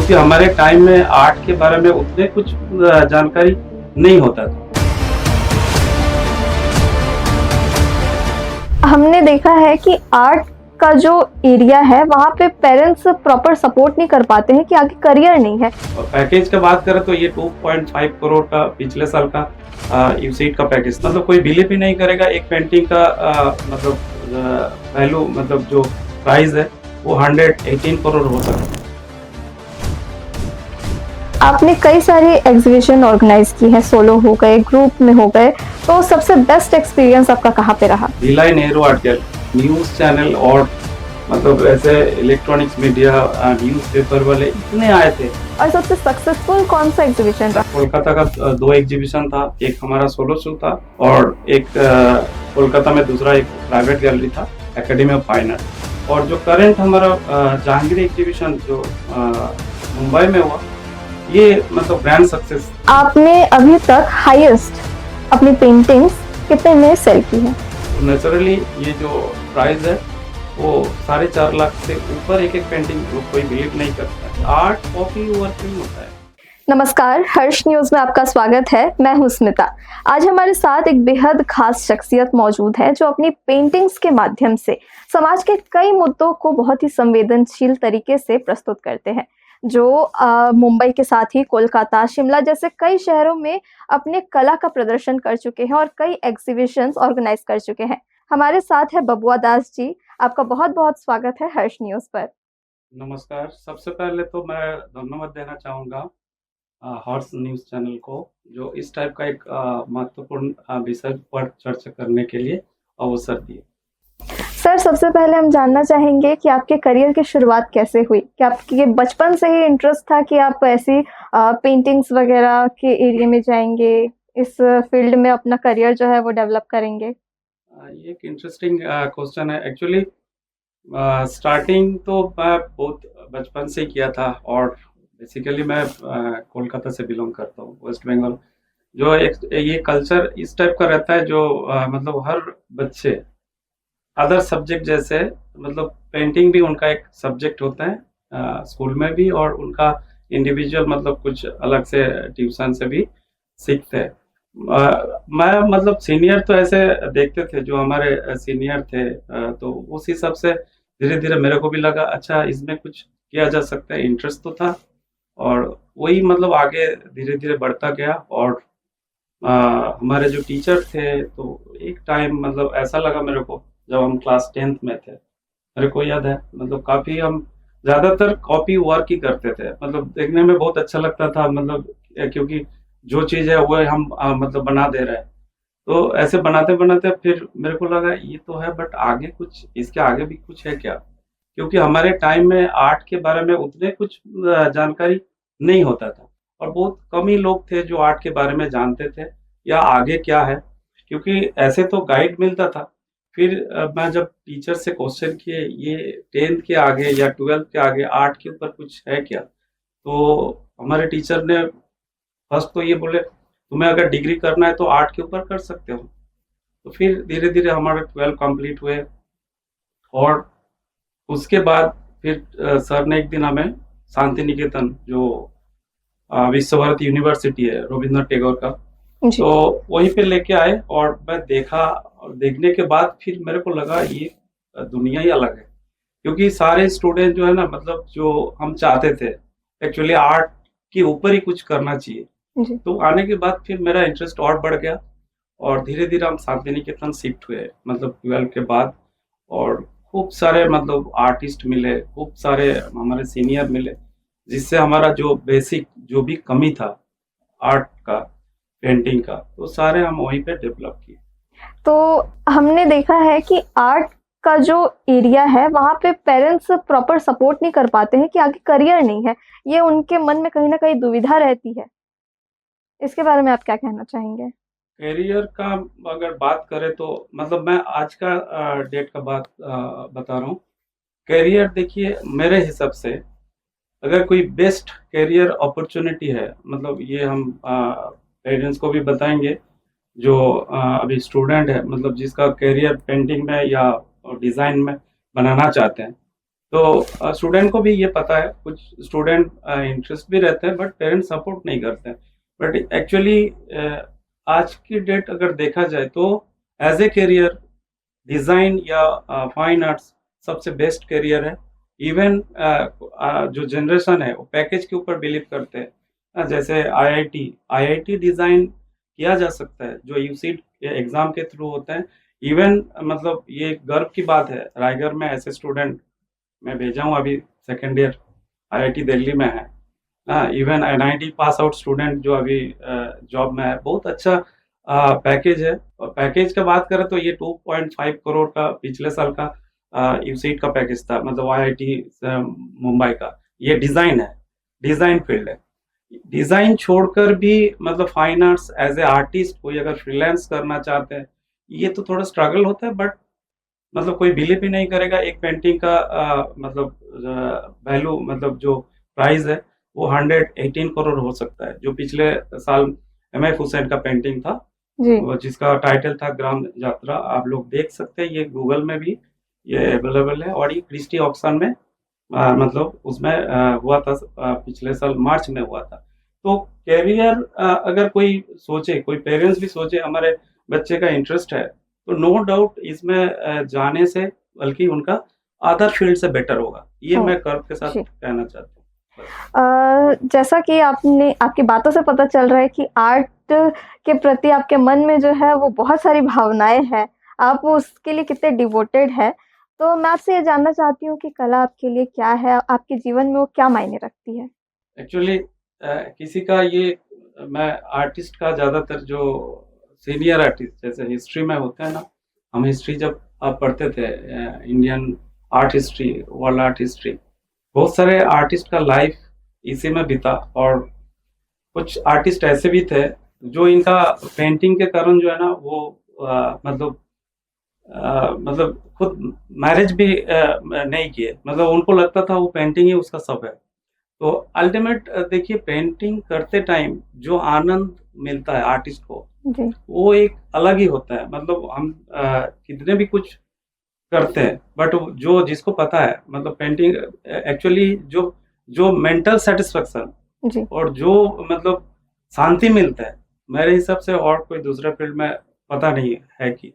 क्योंकि हमारे टाइम में आर्ट के बारे में उतने कुछ जानकारी नहीं होता था। हमने देखा है कि आर्ट का जो एरिया है वहाँ पे पेरेंट्स प्रॉपर सपोर्ट नहीं कर पाते हैं कि आगे करियर नहीं है। और पैकेज का बात करें तो ये 2.5 करोड़ का पिछले साल का यूसीट का पैकेज, मतलब कोई बिलीव ही नहीं करेगा एक पेंटिंग का वैल्यू, मतलब जो प्राइस है वो 118 करोड़ होता है। आपने कई सारी एग्जीबिशन ऑर्गेनाइज की है, सोलो हो गए, ग्रुप में हो गए, तो सबसे बेस्ट एक्सपीरियंस आपका कहाँ पे रहा? Bhilai Nehru art gallery, news channel और मतलब ऐसे इलेक्ट्रॉनिक्स मीडिया, न्यूज़पेपर वाले इतने आए थे। और सबसे सक्सेसफुल कौन सा एग्जीबिशन रहा? कोलकाता का 2 एग्जीबिशन था, एक हमारा सोलो शो था और एक कोलकाता में दूसरा एक प्राइवेट गैलरी था, एकेडमी ऑफ फाइन आर्ट। और जो करंट हमारा जहांगीर एग्जीबिशन जो मुंबई में हुआ, ये मतलब ग्रैंड सक्सेस। आपने अभी तक हाईएस्ट अपनी पेंटिंग्स कितने में सेल की है? नेचुरली ये जो प्राइस है वो 4.5 लाख से ऊपर एक पेंटिंग, कोई बिलीव नहीं करता। आर्ट कॉपी वर्क नहीं होता है। नमस्कार, हर्ष न्यूज में आपका स्वागत है। मैं हूं स्मिता। आज हमारे साथ एक बेहद खास शख्सियत मौजूद है जो अपनी पेंटिंग्स के माध्यम से समाज के कई मुद्दों को बहुत ही संवेदनशील तरीके से प्रस्तुत करते हैं, जो मुंबई के साथ ही कोलकाता, शिमला जैसे कई शहरों में अपने कला का प्रदर्शन कर चुके हैं और कई एग्जीबिशंस ऑर्गेनाइज कर चुके हैं। हमारे साथ है बबुआ दास जी। आपका बहुत बहुत स्वागत है हर्ष न्यूज पर। नमस्कार। सबसे पहले तो मैं धन्यवाद देना चाहूँगा हॉर्स न्यूज़ चैनल को, जो इस टाइप का एक महत्वपूर्ण विषय पर चर्चा करने के लिए अवसर दिए। सर, सबसे पहले हम जानना चाहेंगे कि आपके करियर की शुरुआत कैसे हुई? कि आपके बचपन से ही इंटरेस्ट था कि आप ऐसी पेंटिंग्स वगैरह के एरिया में जाएंगे, इस फील्ड में अपना करियर जो है वो डेवलप करेंगे? ये एक इंटरेस्टिंग क्वेश्चन है। एक्चुअली स्टार्टिंग तो मैं बहुत बचपन से ही किया था और बेसिकली मैं कोलकाता से बिलोंग करता हूँ, वेस्ट बंगाल। जो एक ये कल्चर इस टाइप का रहता है जो मतलब हर बच्चे अदर सब्जेक्ट जैसे, मतलब पेंटिंग भी उनका एक सब्जेक्ट होता है स्कूल में भी, और उनका इंडिविजुअल मतलब कुछ अलग से ट्यूशन से भी सीखते हैं। मैं मतलब सीनियर तो ऐसे देखते थे, जो हमारे सीनियर थे, तो उस हिसाब से धीरे धीरे मेरे को भी लगा अच्छा इसमें कुछ किया जा सकता है, इंटरेस्ट तो था। और वही मतलब आगे धीरे धीरे बढ़ता गया। और हमारे जो टीचर थे, तो एक टाइम मतलब ऐसा लगा मेरे को, जब हम क्लास 10th में थे, मेरे को याद है मतलब काफ़ी हम ज़्यादातर कॉपी वर्क ही करते थे। मतलब देखने में बहुत अच्छा लगता था, मतलब क्योंकि जो चीज़ है वो हम मतलब बना दे रहे हैं। तो ऐसे बनाते बनाते फिर मेरे को लगा ये तो है, बट आगे कुछ, इसके आगे भी कुछ है क्या? क्योंकि हमारे टाइम में आर्ट के बारे में उतने कुछ जानकारी नहीं होता था और बहुत कम ही लोग थे जो आर्ट के बारे में जानते थे या आगे क्या है, क्योंकि ऐसे तो गाइड मिलता था। फिर मैं जब टीचर से क्वेश्चन किए ये 10th के आगे या 12th के आगे आर्ट के ऊपर कुछ है क्या, तो हमारे टीचर ने फर्स्ट तो ये बोले तुम्हें अगर डिग्री करना है तो आर्ट के ऊपर कर सकते हो। तो फिर धीरे धीरे हमारे 12 कंप्लीट हुए और उसके बाद फिर सर ने एक दिन हमें शांति निकेतन, जो विश्व भारती यूनिवर्सिटी है रविंद्रनाथ टैगोर का, जी। तो वहीं पे लेके आए और मैं देखा, और देखने के बाद फिर मेरे को लगा ये दुनिया ही अलग है। क्योंकि सारे स्टूडेंट जो है ना, मतलब जो हम चाहते थे एक्चुअली आर्ट के ऊपर ही कुछ करना चाहिए। जी। तो आने के बाद फिर मेरा इंटरेस्ट और बढ़ गया और धीरे धीरे हम शांति निकेतन शिफ्ट हुए, मतलब 12 के बाद। और खूब सारे मतलब आर्टिस्ट मिले, खूब सारे हमारे सीनियर मिले, जिससे हमारा जो बेसिक जो भी कमी था आर्ट का, पेंटिंग का, तो सारे हम वहीं पे डेवलप किए। तो हमने देखा है कि आर्ट का जो एरिया है वहाँ पे पेरेंट्स प्रॉपर सपोर्ट नहीं कर पाते हैं कि आगे करियर नहीं है। ये उनके मन में कहीं ना कहीं दुविधा रहती है। इसके बारे में आप क्या कहना चाहेंगे? करियर का अगर बात करें तो मतलब मैं आज का डेट का बात बता रहा हूँ। करियर देखिए, मेरे हिसाब से अगर कोई बेस्ट करियर अपॉर्चुनिटी है, मतलब ये हम पेरेंट्स को भी बताएंगे, जो अभी स्टूडेंट है, मतलब जिसका करियर पेंटिंग में या डिज़ाइन में बनाना चाहते हैं, तो स्टूडेंट को भी ये पता है, कुछ स्टूडेंट इंटरेस्ट भी रहते हैं बट पेरेंट्स सपोर्ट नहीं करते हैं। बट एक्चुअली आज की डेट अगर देखा जाए तो एज ए करियर डिज़ाइन या फाइन आर्ट्स सबसे बेस्ट करियर है। इवन जो जनरेशन है वो पैकेज के ऊपर बिलीव करते हैं। जैसे आईआईटी डिज़ाइन किया जा सकता है जो यूसीट एग्ज़ाम के थ्रू होते हैं। इवन मतलब ये गर्व की बात है, रायगढ़ में ऐसे स्टूडेंट मैं भेजा हूँ अभी, सेकेंड ईयर आईआईटी दिल्ली में है। हाँ, even NIT pass out student जो अभी जॉब में है, बहुत अच्छा पैकेज है। और पैकेज का बात करें तो ये 2.5 करोड़ का पिछले साल का यूसीट का पैकेज था, मतलब आईआईटी मुंबई का। ये डिज़ाइन है, डिज़ाइन फील्ड है। डिज़ाइन छोड़कर भी मतलब fine arts as a artist कोई अगर फ्रीलांस करना चाहते हैं, ये तो थोड़ा स्ट्रगल होता है, बट मतलब कोई बिलीव ही नहीं करेगा एक पेंटिंग का मतलब वैल्यू, मतलब जो प्राइस है वो 118 करोड़ हो सकता है। जो पिछले साल एमएफ हुसैन का पेंटिंग था, जी। वो जिसका टाइटल था ग्राम यात्रा, आप लोग देख सकते हैं, ये गूगल में भी ये अवेलेबल है। और ये क्रिस्टी ऑक्शन में मतलब उसमें हुआ था, पिछले साल मार्च में हुआ था। तो कैरियर अगर कोई सोचे, कोई पेरेंट्स भी सोचे हमारे बच्चे का इंटरेस्ट है, तो नो डाउट इसमें जाने से बल्कि उनका अदर फील्ड से बेटर होगा। ये हाँ, मैं गर्व के साथ जी। कहना चाहता हूँ। बस। जैसा कि आपने आपकी बातों से पता चल रहा है कि आर्ट के प्रति आपके मन में जो है वो बहुत सारी भावनाएँ हैं, आप उसके लिए कितने डिवोटेड हैं। तो मैं आपसे ये जानना चाहती हूँ कि कला आपके लिए क्या है? आपके जीवन में वो क्या मायने रखती है? एक्चुअली किसी का ये, मैं आर्टिस्ट का ज़्यादातर जो सीनियर आर्टिस्ट जैसे हिस्ट्री में होते हैं ना, हम हिस्ट्री जब पढ़ते थे, Indian art history, world art history, बहुत सारे आर्टिस्ट का लाइफ इसी में बीता। और कुछ आर्टिस्ट ऐसे भी थे जो इनका पेंटिंग के कारण जो है ना वो मतलब खुद मैरिज भी नहीं किए, मतलब उनको लगता था वो पेंटिंग ही उसका सब है। तो अल्टीमेट देखिए, पेंटिंग करते टाइम जो आनंद मिलता है आर्टिस्ट को, जी। वो एक अलग ही होता है। मतलब हम कितने भी कुछ करते हैं, बट जो जिसको पता है मतलब पेंटिंग एक्चुअली जो जो मेंटल सेटिस्फेक्शन जी। और जो मतलब शांति मिलता है, मेरे हिसाब से और कोई दूसरे फील्ड में पता नहीं है कि।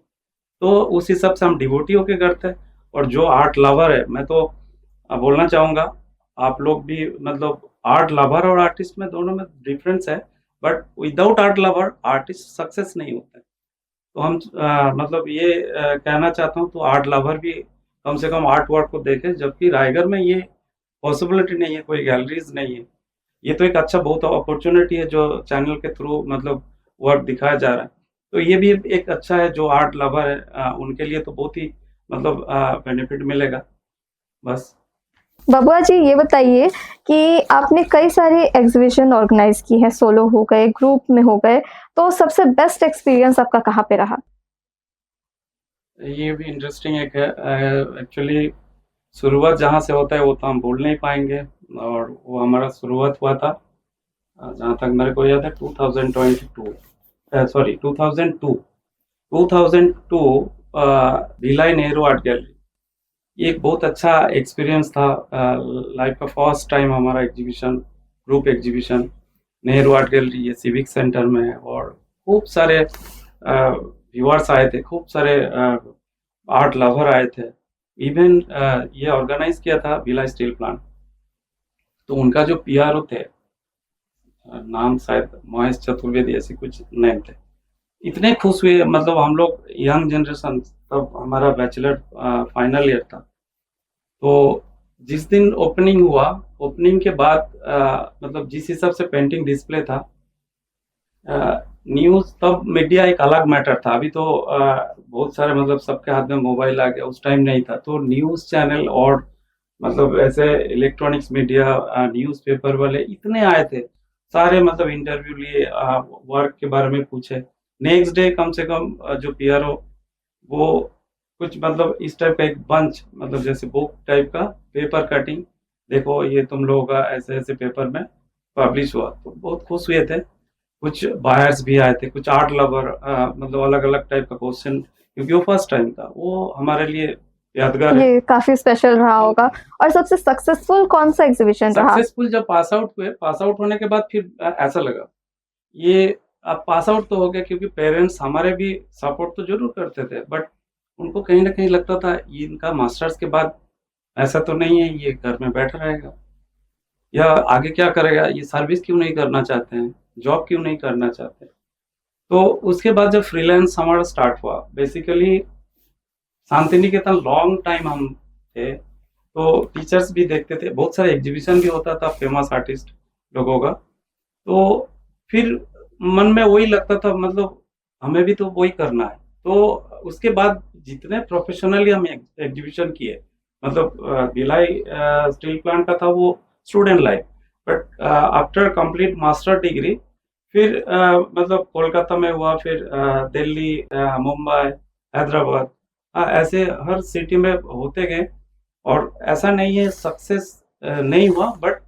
तो उस हिसाब से हम डिवोटी होके करते हैं। और जो आर्ट लवर है, मैं तो बोलना चाहूँगा आप लोग भी, मतलब आर्ट लवर और आर्टिस्ट में दोनों में डिफरेंस है, but without art lover artist success नहीं होता है। तो हम मतलब ये कहना चाहता हूँ, तो आर्ट लवर भी कम से कम आर्ट वर्क को देखें, जबकि रायगढ़ में ये पॉसिबिलिटी नहीं है, कोई गैलरीज नहीं है। ये तो एक अच्छा बहुत अपॉर्चुनिटी है जो चैनल के थ्रू मतलब वर्क दिखाया जा रहा है। तो ये भी एक अच्छा है, जो आर्ट लवर है उनके लिए तो बहुत ही मतलब बेनिफिट मिलेगा। बस। बबुआ जी, ये बताइए कि आपने कई सारी एग्ज़िबिशन ऑर्गेनाइज़ की हैं, सोलो हो गए, ग्रुप में हो गए, तो सबसे बेस्ट एक्सपीरियंस आपका कहाँ पे रहा? ये भी इंटरेस्टिंग एक है। एक्चुअली शुरुआत जहाँ से होता है वो तो हम भूल नहीं पाएंगे। और वो हमारा शुरुआत हुआ था, जहाँ तक मेरे को याद है, 2022, sorry 2002 Bhilai Nehru art gallery. ये एक बहुत अच्छा एक्सपीरियंस था, लाइफ का फर्स्ट टाइम हमारा exhibition, group exhibition Nehru art gallery, ये सिविक सेंटर में है। और खूब सारे व्यूअर्स आए थे, खूब सारे आर्ट लवर आए थे। इवन ये ऑर्गेनाइज किया था भिलाई स्टील प्लांट। तो उनका जो पीआरओ थे, नाम शायद महेश चतुर्वेदी ऐसे कुछ नेम थे, इतने खुश हुए। मतलब हम लोग यंग जनरेशन, तब हमारा बैचलर फाइनल ईयर था। तो जिस दिन ओपनिंग हुआ, ओपनिंग के बाद मतलब जिस हिसाब से पेंटिंग डिस्प्ले था, न्यूज़, तब मीडिया एक अलग मैटर था। अभी तो बहुत सारे मतलब सबके हाथ में मोबाइल आ गया, उस टाइम नहीं था। तो न्यूज़ चैनल और मतलब ऐसे इलेक्ट्रॉनिक्स मीडिया, न्यूज़पेपर वाले इतने आए थे, सारे मतलब इंटरव्यू लिए, वर्क के बारे में पूछे। नेक्स्ट डे कम से कम जो पीआरओ, वो कुछ मतलब इस टाइप का एक बंच, मतलब जैसे बुक टाइप का पेपर कटिंग, देखो ये तुम लोगों का ऐसे ऐसे पेपर में पब्लिश हुआ। तो बहुत खुश हुए थे। कुछ बायर्स भी आए थे, कुछ आर्ट लवर, मतलब अलग अलग टाइप का क्वेश्चन, क्योंकि वो फर्स्ट टाइम था, वो हमारे लिए यादगार है। ये काफी स्पेशल रहा होगा। और सबसे सक्सेसफुल कौन सा एग्जीबिशन रहा? सक्सेसफुल जब पास आउट हुए, पास आउट होने के बाद फिर ऐसा लगा ये अब पास आउट तो हो गया, क्योंकि पेरेंट्स हमारे भी सपोर्ट तो जरूर करते थे, बट उनको कहीं ना कहीं लगता था ये इनका मास्टर्स के बाद ऐसा तो नहीं है ये घर में बैठा रहेगा, या आगे क्या करेगा, ये सर्विस क्यों नहीं करना चाहते हैं, जॉब क्यों नहीं करना चाहते। तो उसके बाद जब फ्रीलांस हमारा स्टार्ट हुआ, basically Shanti Niketan long time हम थे, तो टीचर्स भी देखते थे, बहुत सारे एग्जीबिशन भी होता था फेमस आर्टिस्ट लोगों का। तो फिर मन में वही लगता था, मतलब हमें भी तो वही करना है। तो उसके बाद जितने प्रोफेशनली हम एग्जीबिशन किए, मतलब भिलाई स्टील प्लांट का था वो student life, but after complete master degree फिर मतलब कोलकाता में हुआ, फिर दिल्ली, मुंबई, हैदराबाद, ऐसे हर सिटी में होते गए। और ऐसा नहीं है सक्सेस नहीं हुआ, बट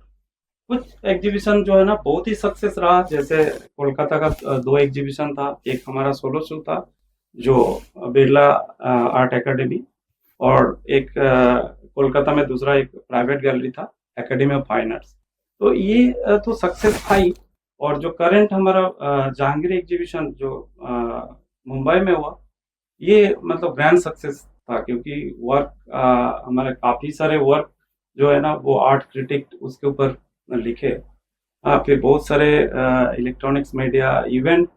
कुछ एग्जीबिशन जो है ना बहुत ही सक्सेस रहा। जैसे कोलकाता का 2 एग्जीबिशन था, एक हमारा सोलो शो था जो बिरला आर्ट एकेडमी, और एक कोलकाता में दूसरा एक प्राइवेट गैलरी था, एकेडमी ऑफ फाइन आर्ट्स। तो ये तो सक्सेस था ही। और जो करंट हमारा जहांगीर एग्जीबिशन जो मुंबई में हुआ, ये मतलब ग्रैंड सक्सेस था, क्योंकि वर्क हमारे काफी सारे वर्क जो है ना वो आर्ट क्रिटिक उसके ऊपर लिखे। फिर बहुत सारे इलेक्ट्रॉनिक्स मीडिया इवेंट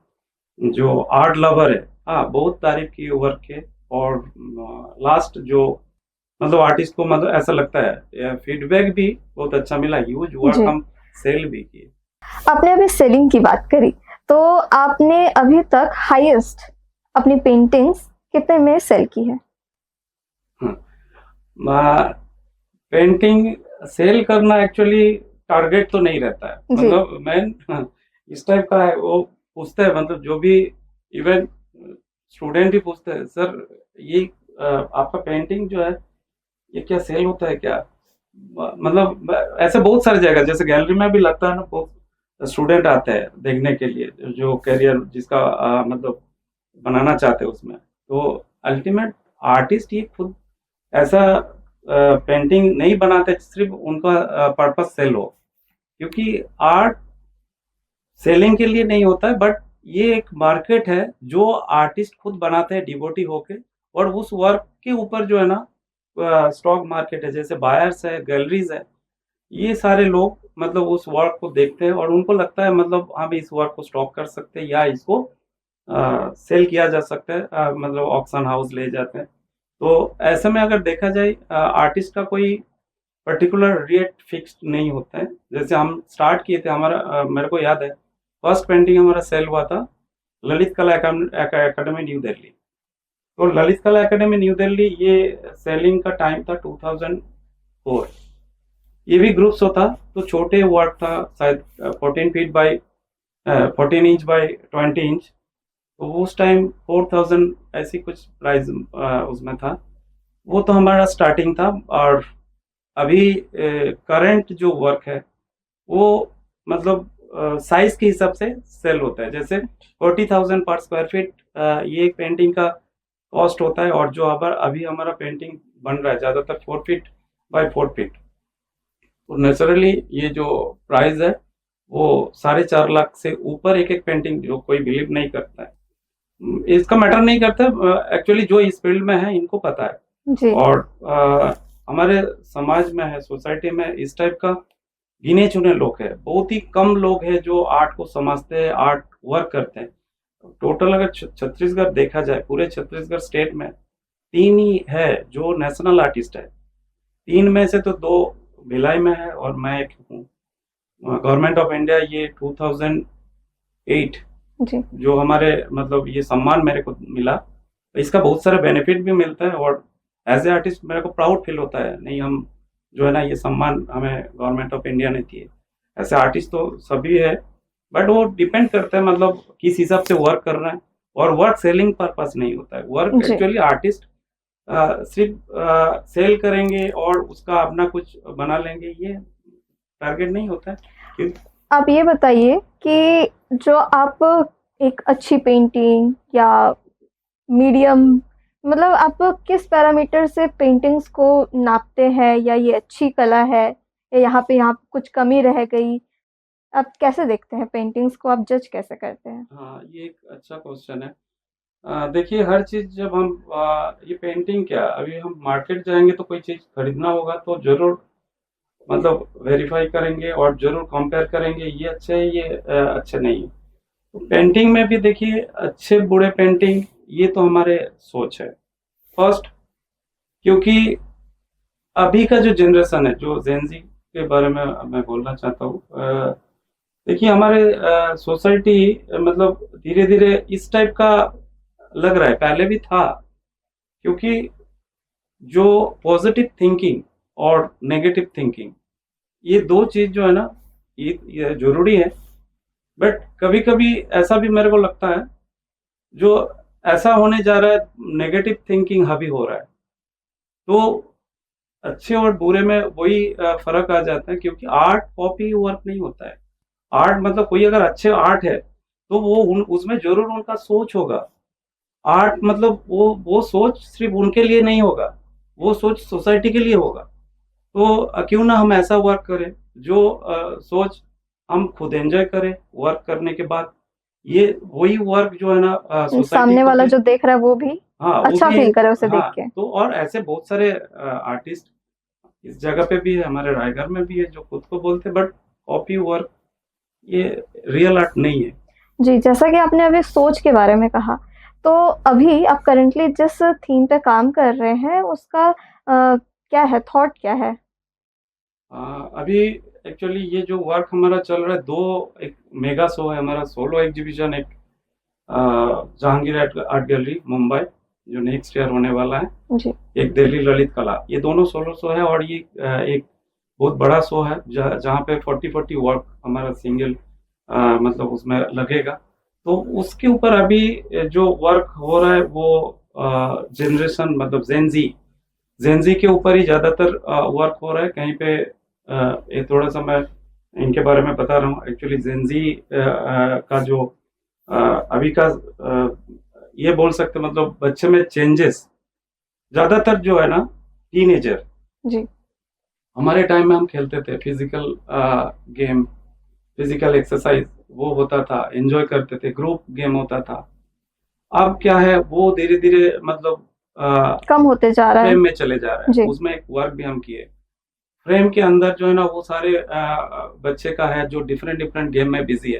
जो आर्ट लवर है, बहुत तारीफ की वर्क के। और लास्ट जो मतलब आर्टिस्ट को मतलब ऐसा लगता है फीडबैक भी बहुत अच्छा मिला, ह्यूज वर्क जी। हम सेल भी किए। आपने अभी सेलिंग की बात करी, तो आपने अभी तक हाईएस्ट अपनी पेंटिंग्स कितने में सेल की है? पेंटिंग सेल करना एक्चुअली टारगेट तो नहीं रहता है, जी। मतलब मैं इस टाइप का है, वो पूछते हैं, मतलब जो भी इवन स्टूडेंट भी पूछते हैं, सर ये आपका पेंटिंग जो है ये क्या सेल होता है क्या, मतलब ऐसे बहुत सारी जगह, जैसे गैलरी में भी लगता है ना, बहुत स्टूडेंट आते हैं देखने के लिए, जो करियर जिसका मतलब बनाना चाहते हैं उसमें। तो अल्टीमेट आर्टिस्ट ये खुद ऐसा पेंटिंग नहीं बनाते सिर्फ उनका पर्पस सेल हो, क्योंकि आर्ट सेलिंग के लिए नहीं होता है, बट ये एक मार्केट है जो आर्टिस्ट खुद बनाते हैं डिवोटी होके, और उस वर्क के ऊपर जो है ना स्टॉक मार्केट है, जैसे बायर्स है, गैलरीज है, ये सारे लोग मतलब उस वर्क को देखते हैं और उनको लगता है मतलब हम इस वर्क को स्टॉक कर सकते हैं या इसको सेल किया जा सकता है, मतलब ऑक्शन हाउस ले जाते हैं। तो ऐसे में अगर देखा जाए आर्टिस्ट का कोई पर्टिकुलर रेट फिक्स्ड नहीं होता है। जैसे हम स्टार्ट किए थे, हमारा मेरे को याद है फर्स्ट पेंटिंग हमारा सेल हुआ था ललित कला एकेडमी न्यू दिल्ली। तो ललित कला एकेडमी न्यू दिल्ली ये सेलिंग का टाइम था 2004। ये भी ग्रुप शो था, तो छोटे वर्क था, शायद 14 feet by 14 inch by 20 inch. तो उस टाइम 4000 ऐसी कुछ प्राइस उसमें था। वो तो हमारा स्टार्टिंग था। और अभी करंट जो वर्क है वो मतलब साइज के हिसाब से सेल होता है। जैसे 40,000 पर स्क्वायर फीट ये एक पेंटिंग का कॉस्ट होता है, और जो अभी हमारा पेंटिंग बन रहा है ज़्यादातर 4 फीट बाय 4 फीट। तो नेचुरली ये जो प्राइस है वो 4.5 लाख से ऊपर एक एक पेंटिंग, जो कोई बिलीव नहीं करता है, इसका मैटर नहीं करता। एक्चुअली जो इस फील्ड में है इनको पता है। जी। और हमारे समाज में है, सोसाइटी में इस टाइप का गिने चुने लोग हैं, बहुत ही कम लोग हैं जो आर्ट को समझते हैं, आर्ट वर्क करते हैं। टोटल अगर छत्तीसगढ़ देखा जाए, पूरे छत्तीसगढ़ स्टेट में 3 ही है जो नेशनल आर्टिस्ट है। 3 में से तो 2 भिलाई में है और मैं एक हूँ। गवर्नमेंट ऑफ इंडिया ये 2008 जी। जो हमारे मतलब ये सम्मान मेरे को मिला, तो इसका बहुत सारा बेनिफिट भी मिलता है, और एज ए आर्टिस्ट मेरे को प्राउड फील होता है, नहीं हम जो है ना ये सम्मान हमें गवर्नमेंट ऑफ इंडिया ने दिए। ऐसे आर्टिस्ट तो सभी है, बट वो डिपेंड करता है मतलब किस हिसाब से वर्क कर रहे हैं। और वर्क सेलिंग पर्पस नहीं होता है, वर्क जी। एक्चुअली आर्टिस्ट सिर्फ सेल करेंगे और उसका अपना कुछ बना लेंगे, ये टारगेट नहीं होता है। क्योंकि आप ये बताइए कि जो आप एक अच्छी पेंटिंग या मीडियम मतलब आप किस पैरामीटर से पेंटिंग्स को नापते हैं, या ये अच्छी कला है, या यहाँ कुछ कमी रह गई? आप कैसे देखते हैं पेंटिंग्स को, आप जज कैसे करते हैं? हाँ, ये एक अच्छा क्वेश्चन है। देखिए, हर चीज़ जब हम ये पेंटिंग क्या, अभी हम मार्केट जाएँगे तो कोई चीज़ खरीदना होगा तो ज़रूर मतलब वेरीफ़ाई करेंगे और ज़रूर कंपेयर करेंगे, ये अच्छा है, ये अच्छा नहीं है। तो पेंटिंग में भी देखिए, अच्छे बुरे पेंटिंग, ये तो हमारे सोच है। फर्स्ट, क्योंकि अभी का जो जनरेशन है, जो जेन ज़ी के बारे में मैं बोलना चाहता हूँ। देखिए, हमारे सोसाइटी मतलब धीरे-धीरे इस टाइप का लग रहा है, पहले भी था, क्योंकि जो पॉजिटिव थिंकिंग और नेगेटिव थिंकिंग, ये 2 चीज़ जो है ना, ये ज़रूरी है। बट कभी-कभी ऐसा भी मेरे को लगता है, जो ऐसा होने जा रहा है, नेगेटिव थिंकिंग हावी हो रहा है। तो अच्छे और बुरे में वही फ़र्क आ जाता है, क्योंकि आर्ट कॉपी वर्क नहीं होता है। आर्ट मतलब कोई अगर अच्छे आर्ट है, तो वो उन उसमें ज़रूर उनका सोच होगा। आर्ट मतलब वो सोच सिर्फ़ उनके लिए नहीं होगा, वो सोच सोसाइटी के लिए होगा। तो क्यों ना हम ऐसा वर्क करें, जो सोच हम खुद एन्जॉय करें वर्क करने के बाद। ये वही वर्क जो है ना, सोसाइटी सामने को वाला भी। जो देख रहा है वो भी हाँ, वो अच्छा भी। फील करे उसे देख हाँ, के। तो और ऐसे बहुत सारे आर्टिस्ट इस जगह पे भी है, हमारे रायगढ़ में भी है, जो खुद को बोलते हैं, बट कॉपी वर्क, ये रियल आर्ट नहीं है। जी, जैसा कि आपने अभी सोच के बारे में कहा, तो अभी आप करंटली जिस थीम पे काम कर रहे हैं उसका क्या है, थॉट क्या है? अभी एक्चुअली ये जो वर्क हमारा चल रहा है, दो, एक मेगा शो है हमारा, सोलो एग्जीबिशन, एक जहांगीर आर्ट गैलरी मुंबई, जो नेक्स्ट ईयर होने वाला है। जी, एक दिल्ली ललित कला, ये दोनों सोलो शो है, और ये एक बहुत बड़ा शो है, जहाँ पे 40-40 वर्क हमारा सिंगल मतलब उसमें लगेगा। तो उसके ऊपर अभी जो वर्क हो रहा है, वो जनरेशन मतलब जेनजी के ऊपर ही ज़्यादातर वर्क हो रहा है। कहीं पे ये थोड़ा सा मैं इनके बारे में बता रहा हूँ। एक्चुअली जेनजी का जो अभी का ये बोल सकते हैं, मतलब बच्चे में चेंजेस ज़्यादातर जो है ना, टीनेजर। जी, हमारे टाइम में हम खेलते थे फिजिकल गेम, फिजिकल एक्सरसाइज वो होता था, एंजॉय करते थे, ग्रुप गेम होता था। अब क्या है, वो धीरे धीरे मतलब कम होते जा रहा है। फ्रेम में चले जा रहा है। जी, उसमें एक वर्क भी हम किए, फ्रेम के अंदर जो है ना, वो सारे बच्चे का है जो डिफरेंट डिफरेंट गेम में बिजी है,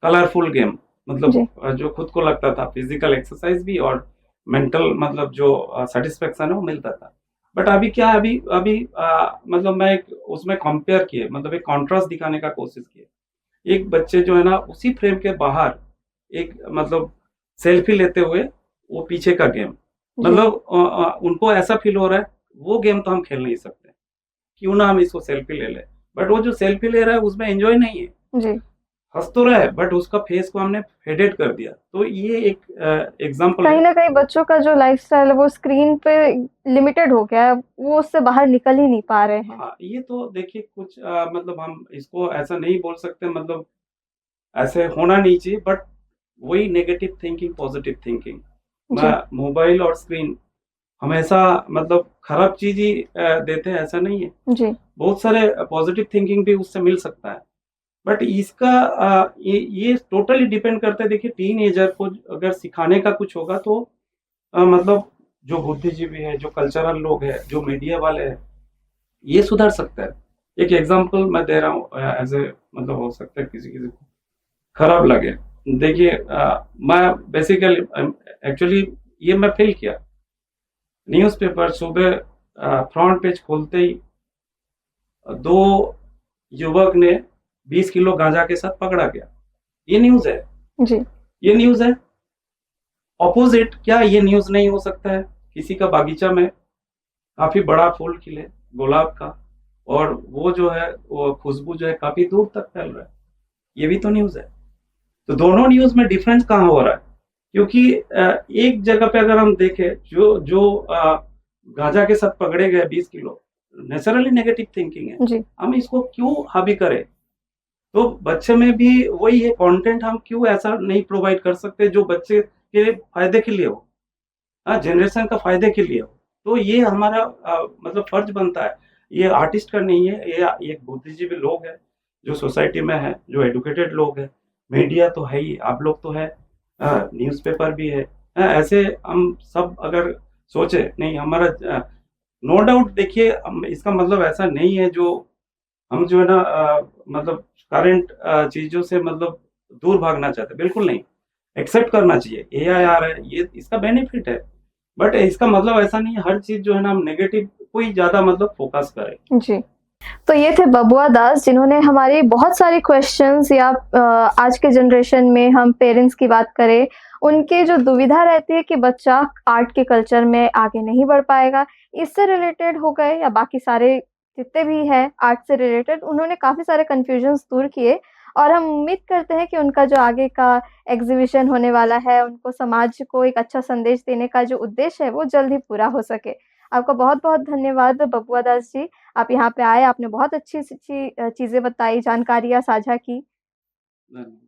कलरफुल गेम, मतलब जी, जो खुद को लगता था फिजिकल एक्सरसाइज भी और मेंटल मतलब जो सेटिस्फेक्शन है वो मिलता था। बट अभी क्या है, अभी अभी मतलब मैं एक उसमें कंपेयर किए, मतलब एक कॉन्ट्रास्ट दिखाने का कोशिश किए। एक बच्चे जो है ना, उसी फ्रेम के बाहर एक मतलब सेल्फी लेते हुए, वो पीछे का गेम, जी, मतलब उनको ऐसा फील हो रहा है, वो गेम तो हम खेल नहीं सकते, क्यों ना हम इसको सेल्फी ले लें। बट वो जो सेल्फी ले रहा है, उसमें एंजॉय नहीं है, जी। हंस तो रहा है, बट उसका फेस को हमने फेडेड कर दिया। तो ये एक एग्जाम्पल कहीं है। न कहीं बच्चों का जो लाइफ़स्टाइल है वो स्क्रीन पे लिमिटेड हो गया है, वो उससे बाहर निकल ही नहीं पा रहे हैं। हाँ, ये तो देखिए कुछ मतलब हम इसको ऐसा नहीं बोल सकते, मतलब ऐसे होना नहीं चाहिए, बट वही नेगेटिव थिंकिंग पॉजिटिव थिंकिंग, जी, मोबाइल और स्क्रीन हमेशा मतलब खराब चीज ही देते हैं, ऐसा नहीं है। जी, बहुत सारे पॉजिटिव थिंकिंग भी उससे मिल सकता है। बट इसका ये टोटली डिपेंड करता है। देखिए, टीनेजर को अगर सिखाने का कुछ होगा, तो मतलब जो बुद्धिजीवी है, जो कल्चरल लोग हैं, जो मीडिया वाले हैं, ये सुधर सकता है। एक एग्जांपल मैं दे रहा हूँ, एज ए मतलब हो सकता है किसी किसी को खराब लगे। देखिए, मैं बेसिकली एक्चुअली ये मैं फील किया, न्यूज़पेपर सुबह फ्रंट पेज खोलते ही दो युवक ने 20 किलो गांजा के साथ पकड़ा गया। ये न्यूज़ है, जी, ये न्यूज़ है। ऑपोजिट क्या ये न्यूज़ नहीं हो सकता है? किसी का बागीचा में काफी बड़ा फूल खिले, गुलाब का, और वो जो है, वो खुशबू जो है काफी दूर तक फैल रहा है, ये भी तो न्यूज़ है। तो दोनों न्यूज़ में डिफरेंस कहाँ हो रहा है? क्योंकि एक जगह पे अगर हम देखें, जो जो गांजा के साथ पकड़े गए 20 किलो, नेचुरली नेगेटिव थिंकिंग है, जी। हम इसको क्यों हावी करें? तो बच्चे में भी वही है, कंटेंट हम क्यों ऐसा नहीं प्रोवाइड कर सकते जो बच्चे के फायदे के लिए हो? जनरेशन का फायदे के लिए हो, तो ये हमारा मतलब फर्ज बनता है। ये आर्टिस्ट का नहीं है, ये एक बुद्धिजीवी लोग हैं जो सोसाइटी में है, जो एडुकेटेड लोग हैं। मीडिया तो है ही, आप लोग तो है, न्यूज़पेपर भी है। ऐसे हम सब अगर सोचे नहीं हमारा, नो डाउट देखिए, इसका मतलब ऐसा नहीं है जो हम जो है ना मतलब करंट चीजों से मतलब दूर भागना चाहते, बिल्कुल नहीं। एक्सेप्ट करना चाहिए, एआई आ रहा है, ये इसका बेनिफिट है। बट इसका मतलब ऐसा नहीं है हर चीज जो है ना हम नेगेटिव कोई ज्यादा मतलब फोकस करें। जी। तो ये थे बबुआ दास, जिन्होंने हमारे बहुत सारे क्वेश्चंस या आज के जनरेशन में हम पेरेंट्स की बात करें, उनके जो दुविधा रहती है कि बच्चा आर्ट के कल्चर में आगे नहीं बढ़ पाएगा, इससे रिलेटेड हो गए या बाकी सारे जितने भी हैं आर्ट से रिलेटेड, उन्होंने काफ़ी सारे कन्फ्यूजन्स दूर किए और हम उम्मीद करते हैं कि उनका जो आगे का एग्ज़िबिशन होने वाला है, उनको समाज को एक अच्छा संदेश देने का जो उद्देश्य है, वो जल्द ही पूरा हो सके। आपका बहुत-बहुत धन्यवाद बबुआ दास जी। आप यहाँ पे आए, आपने बहुत अच्छी-अच्छी चीज़ें बताई, जानकारियाँ साझा की। धन्यवाद।